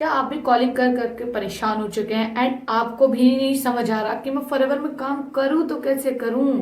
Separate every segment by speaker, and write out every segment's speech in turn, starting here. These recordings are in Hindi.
Speaker 1: क्या आप भी कॉलिंग कर करके परेशान हो चुके हैं एंड आपको भी नहीं समझ आ रहा कि मैं फॉरएवर में काम करूं तो कैसे करूं।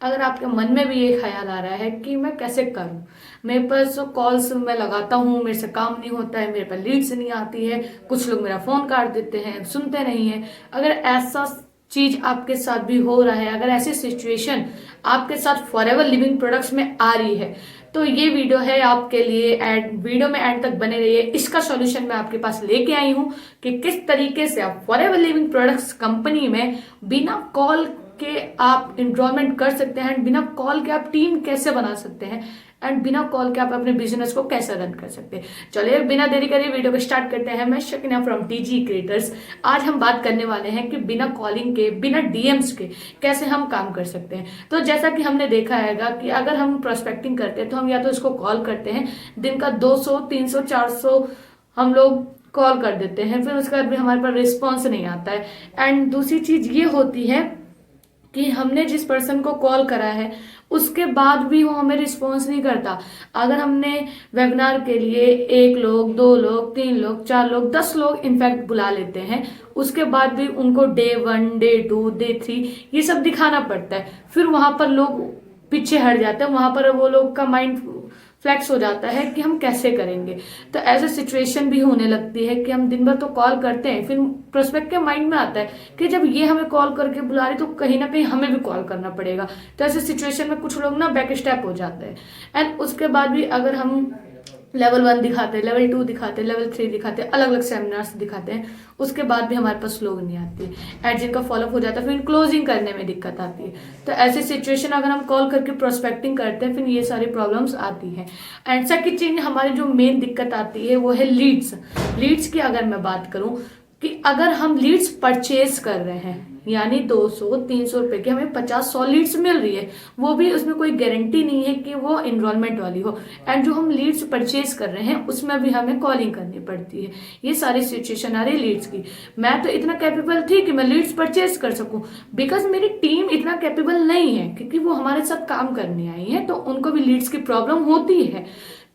Speaker 1: अगर आपके मन में भी ये ख्याल आ रहा है कि मैं कैसे करूं, मेरे पास कॉल्स मैं लगाता हूं, मेरे से काम नहीं होता है, मेरे पास लीड्स नहीं आती है, कुछ लोग मेरा फोन काट देते हैं, सुनते नहीं है। अगर ऐसा चीज आपके साथ भी हो रहा है, अगर ऐसी सिचुएशन आपके साथ फॉरएवर लिविंग प्रोडक्ट्स में आ रही है, तो ये वीडियो है आपके लिए। एंड वीडियो में एंड तक बने रहिए, इसका सॉल्यूशन मैं आपके पास लेके आई हूं कि किस तरीके से आप फॉरएवर लिविंग प्रोडक्ट्स कंपनी में बिना कॉल के आप इनरोलमेंट कर सकते हैं, बिना कॉल के आप टीम कैसे बना सकते हैं, एंड बिना कॉल के आप अपने बिजनेस को कैसे रन कर सकते हैं। चलिए बिना देरी करे वीडियो को स्टार्ट करते हैं। मैं शकीना फ्रॉम टीजी क्रिएटर्स। आज हम बात करने वाले हैं कि बिना कॉलिंग के, बिना डीएम्स के कैसे हम काम कर सकते हैं। तो जैसा कि हमने देखा हैगा कि अगर हम प्रोस्पेक्टिंग करते हैं तो हम या तो इसको कॉल करते हैं, दिन का 200 300 400 हम लोग कॉल कर देते हैं, फिर उसके बाद भी हमारे पास रिस्पॉन्स नहीं आता है। एंड दूसरी चीज ये होती है कि हमने जिस पर्सन को कॉल करा है उसके बाद भी वो हमें रिस्पॉन्स नहीं करता। अगर हमने वेबिनार के लिए 1 लोग, 2 लोग, 3 लोग, 4 लोग, 10 लोग इनफैक्ट बुला लेते हैं, उसके बाद भी उनको डे 1, डे 2, डे 3 ये सब दिखाना पड़ता है। फिर वहां पर लोग पीछे हट जाते हैं, वहां पर वो लोग का माइंड फ्लैक्स हो जाता है कि हम कैसे करेंगे। तो ऐसे सिचुएशन भी होने लगती है कि हम दिन भर तो कॉल करते हैं, फिर प्रोस्पेक्ट के माइंड में आता है कि जब ये हमें कॉल करके बुला रही तो कहीं ना कहीं हमें भी कॉल करना पड़ेगा। तो ऐसे सिचुएशन में कुछ लोग ना बैक स्टेप हो जाते हैं। एंड उसके बाद भी अगर हम लेवल 1 दिखाते हैं, लेवल 2 दिखाते हैं, लेवल 3 दिखाते हैं, अलग अलग सेमिनार्स दिखाते हैं, उसके बाद भी हमारे पास लोग नहीं आती है एंड जिनका फॉलोअप हो जाता है फिर क्लोजिंग करने में दिक्कत आती है। तो ऐसी सिचुएशन अगर हम कॉल करके प्रोस्पेक्टिंग करते हैं फिर ये सारी प्रॉब्लम्स आती हैं। एंड सेकंड चीज हमारी जो मेन दिक्कत आती है वो है लीड्स। लीड्स की अगर मैं बात करूं कि अगर हम लीड्स परचेज कर रहे हैं, यानी 200 300 रुपए की हमें 50 100 लीड्स मिल रही है, वो भी उसमें कोई गारंटी नहीं है कि वो इनरोलमेंट वाली हो। एंड जो हम लीड्स परचेज कर रहे हैं उसमें भी हमें कॉलिंग करनी पड़ती है। ये सारी सिचुएशन आ रही है लीड्स की। मैं तो इतना कैपेबल थी कि मैं लीड्स परचेज कर सकूं, बिकॉज मेरी टीम इतना कैपेबल नहीं है, क्योंकि वो हमारे साथ काम करने आई है तो उनको भी लीड्स की प्रॉब्लम होती है।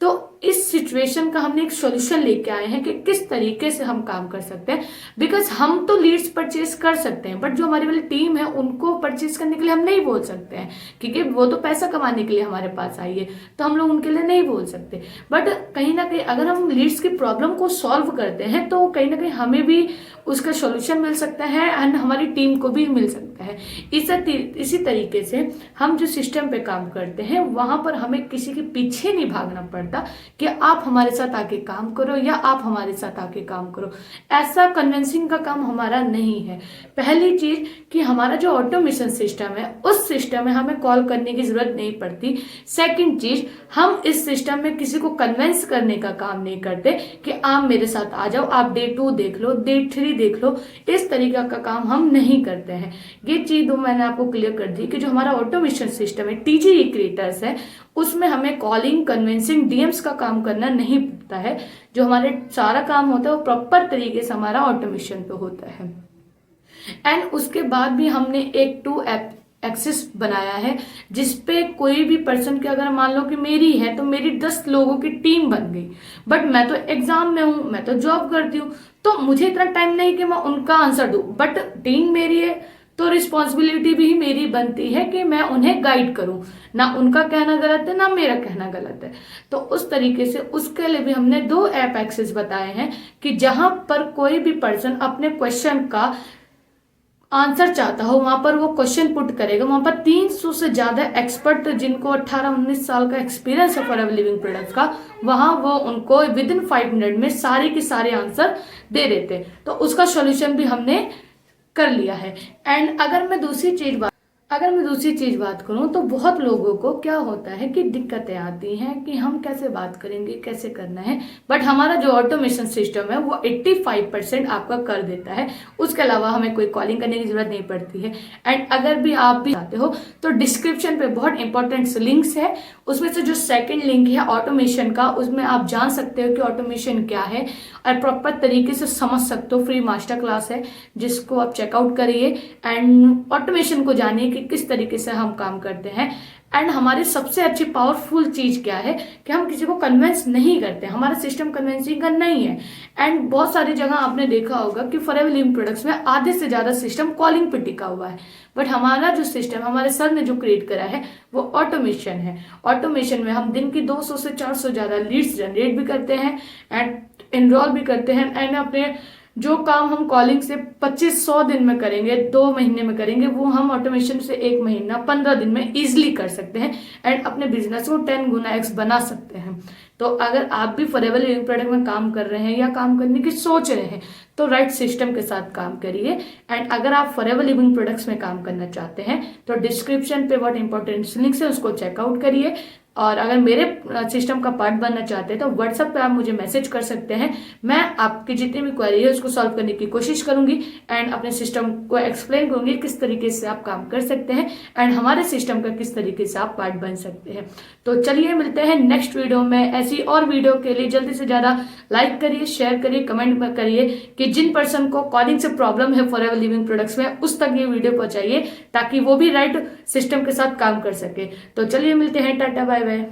Speaker 1: तो इस सिचुएशन का हमने एक सॉल्यूशन लेके आए हैं कि किस तरीके से हम काम कर सकते हैं। बिकॉज हम तो लीड्स परचेज कर सकते हैं, बट जो हमारी वाली टीम है उनको परचेज करने के लिए हम नहीं बोल सकते हैं, क्योंकि वो तो पैसा कमाने के लिए हमारे पास आई है, तो हम लोग उनके लिए नहीं बोल सकते। बट कहीं ना कहीं अगर हम लीड्स की प्रॉब्लम को सॉल्व करते हैं तो कहीं ना कहीं हमें भी उसका सॉल्यूशन मिल सकता है एंड हमारी टीम को भी मिल सकता है। इसी तरीके से हम जो सिस्टम पे काम करते हैं वहां पर हमें किसी के पीछे नहीं भागना पड़ता कि आप हमारे साथ आके काम करो या आप हमारे साथ आके काम करो। ऐसा कन्विंसिंग का काम हमारा नहीं है। पहली चीज कि हमारा जो ऑटोमेशन सिस्टम है उस सिस्टम में हमें कॉल करने की जरूरत नहीं पड़ती। सेकंड चीज, हम इस सिस्टम में किसी को कन्विंस करने का काम नहीं करते कि आप मेरे साथ आ जाओ, आप डे 2 देख लो, डे 3 देख लो, इस तरीका का काम हम नहीं करते हैं। ये चीज मैंने आपको क्लियर कर दी कि जो हमारा ऑटोमेशन सिस्टम है टीजी क्रिएटर्स है, उसमें हमें कॉलिंग, कन्विंसिंग, डीएम्स का काम करना नहीं पड़ता है। जो हमारे सारा काम होता है वो प्रॉपर तरीके से हमारा ऑटोमेशन पे होता है। एंड उसके बाद भी हमने एक 2 एक्सेस बनाया है जिसपे कोई भी पर्सन की, अगर मान लो कि मेरी है तो मेरी 10 लोगों की टीम बन गई, बट मैं तो एग्जाम में हूं, मैं तो जॉब करती हूँ, तो मुझे इतना टाइम नहीं कि मैं उनका आंसर दूं, बट टीम मेरी है तो रिस्पॉन्सिबिलिटी भी मेरी बनती है कि मैं उन्हें गाइड करूं। ना उनका कहना गलत है ना मेरा कहना गलत है। तो उस तरीके से उसके लिए भी हमने 2 ऐप एक्सेस बताए हैं कि जहां पर कोई भी पर्सन अपने क्वेश्चन का आंसर चाहता हो वहां पर वो क्वेश्चन पुट करेगा। वहां पर 300 से ज्यादा एक्सपर्ट जिनको 18-19 साल का एक्सपीरियंस है फॉरएवर लिविंग प्रोडक्ट्स का, वहां वो उनको विद इन 5 मिनट में सारे के सारे आंसर दे देते। तो उसका सॉल्यूशन भी हमने कर लिया है। एंड अगर मैं दूसरी चीज बात करूं तो बहुत लोगों को क्या होता है कि दिक्कतें आती हैं कि हम कैसे बात करेंगे, कैसे करना है, बट हमारा जो ऑटोमेशन सिस्टम है वो 85% आपका कर देता है। उसके अलावा हमें कोई कॉलिंग करने की जरूरत नहीं पड़ती है। एंड अगर भी आप भी चाहते हो तो डिस्क्रिप्शन पे बहुत इंपॉर्टेंट लिंक्स है, उसमें से जो सेकेंड लिंक है ऑटोमेशन का, उसमें आप जान सकते हो कि ऑटोमेशन क्या है और प्रॉपर तरीके से समझ सकते हो। फ्री मास्टर क्लास है जिसको आप चेकआउट करिए एंड ऑटोमेशन को जानिए कि किस तरीके से हम काम करते हैं। एंड हमारी सबसे अच्छी पावरफुल चीज क्या है कि हम किसी को कन्विंस नहीं करते, हमारा सिस्टम कन्विंसिंग का नहीं है। एंड बहुत सारी जगह आपने देखा होगा कि फॉरएवर लिविंग प्रोडक्ट्स में आधे से ज्यादा सिस्टम कॉलिंग पे टिका हुआ है, बट हमारा जो सिस्टम हमारे सर ने जो क्रिएट करा है वो ऑटोमेशन है। ऑटोमेशन में हम दिन की 200 से 400 ज्यादा लीड्स जनरेट भी करते हैं एंड एनरोल भी करते हैं, एंड अपने जो काम हम कॉलिंग से 2500 दिन में करेंगे, 2 महीने में करेंगे, वो हम ऑटोमेशन से 1 महीना 15 दिन में इजिली कर सकते हैं एंड अपने बिजनेस को 10 गुना X बना सकते हैं। तो अगर आप भी फॉरएवर लिविंग प्रोडक्ट में काम कर रहे हैं या काम करने की सोच रहे हैं तो राइट सिस्टम के साथ काम करिए। एंड अगर आप फॉरएवर लिविंग प्रोडक्ट्स में काम करना चाहते हैं तो डिस्क्रिप्शन पे बहुत इंपॉर्टेंट लिंक्स है, उसको चेकआउट करिए। और अगर मेरे सिस्टम का पार्ट बनना चाहते हैं तो व्हाट्सएप पे आप मुझे मैसेज कर सकते हैं, मैं आपकी जितनी भी क्वेरी है उसको सॉल्व करने की कोशिश करूंगी एंड अपने सिस्टम को एक्सप्लेन करूंगी किस तरीके से आप काम कर सकते हैं एंड हमारे सिस्टम का किस तरीके से आप पार्ट बन सकते हैं। तो चलिए मिलते हैं नेक्स्ट वीडियो में। ऐसी और वीडियो के लिए जल्दी से ज्यादा लाइक करिए, शेयर करिए, कमेंट करिए कि जिन पर्सन को कॉलिंग से प्रॉब्लम है फॉरएवर लिविंग प्रोडक्ट्स में उस तक ये वीडियो पहुंचाइए ताकि वो भी राइट सिस्टम के साथ काम कर सके। तो चलिए मिलते हैं, टाटा बाय बाय।